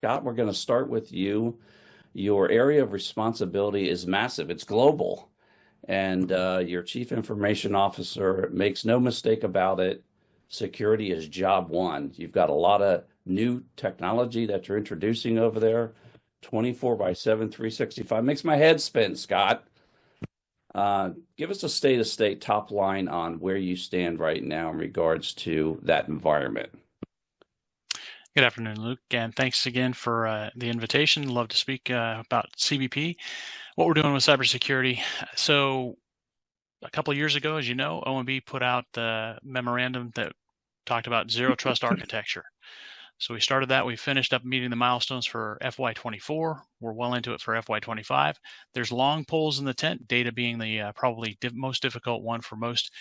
Scott, we're going to start with you. Your area of responsibility is massive. It's global. And your chief information officer makes no mistake about it. Security is job one. You've got a lot of new technology that you're introducing over there. 24 by 7, 365. Makes my head spin, Scott. Give us a state of state top line on where you stand right now in regards to that environment. Good afternoon, Luke, and thanks again for the invitation. Love to speak about CBP, what we're doing with cybersecurity. So a couple of years ago, as you know, OMB put out the memorandum that talked about zero trust architecture. So we started that. We finished up meeting the milestones for FY24. We're well into it for FY25. There's long poles in the tent, data being the probably most difficult one for most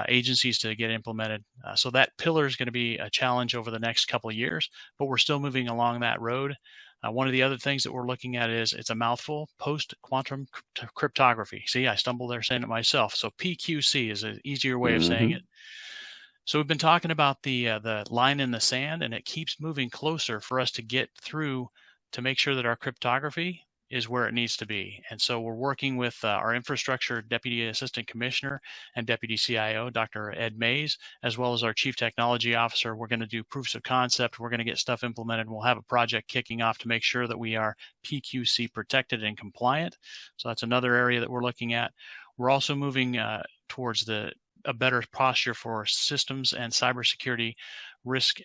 agencies to get implemented. So that pillar is going to be a challenge over the next couple of years, but we're still moving along that road. One of the other things that we're looking at is, it's a mouthful, post-quantum cryptography. See, I stumbled there saying it myself. So PQC is an easier way of saying Mm-hmm. it. So we've been talking about the line in the sand, and it keeps moving closer for us to get through to make sure that our cryptography is where it needs to be. And so we're working with our infrastructure deputy assistant commissioner and deputy CIO, Dr. Ed Mays, as well as our chief technology officer. We're going to do proofs of concept. We're going to get stuff implemented. We'll have a project kicking off to make sure that we are PQC protected and compliant. So that's another area that we're looking at. We're also moving towards a better posture for systems and cybersecurity risk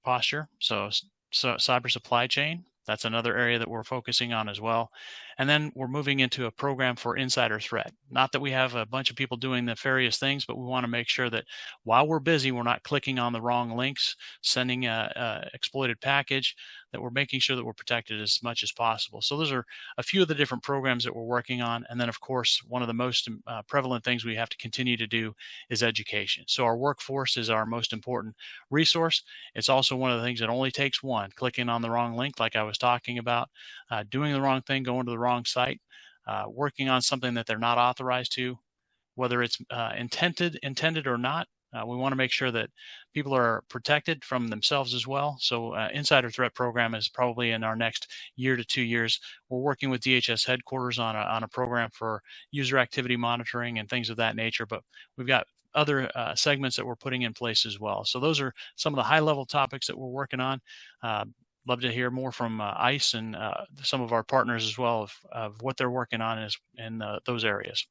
posture. So cyber supply chain, that's another area that we're focusing on as well. And then we're moving into a program for insider threat. Not that we have a bunch of people doing nefarious things, but we want to make sure that while we're busy, we're not clicking on the wrong links, sending a exploited package, that we're making sure that we're protected as much as possible. So those are a few of the different programs that we're working on. And then, of course, one of the most prevalent things we have to continue to do is education. So our workforce is our most important resource. It's also one of the things that only takes one, clicking on the wrong link, like I was talking about, doing the wrong thing, going to the wrong site, working on something that they're not authorized to, whether it's intended or not. We want to make sure that people are protected from themselves as well. So insider threat program is probably in our next year to 2 years. We're working with DHS headquarters on a program for user activity monitoring and things of that nature. But we've got other segments that we're putting in place as well. So those are some of the high level topics that we're working on. Love to hear more from ICE and some of our partners as well of what they're working on in those areas.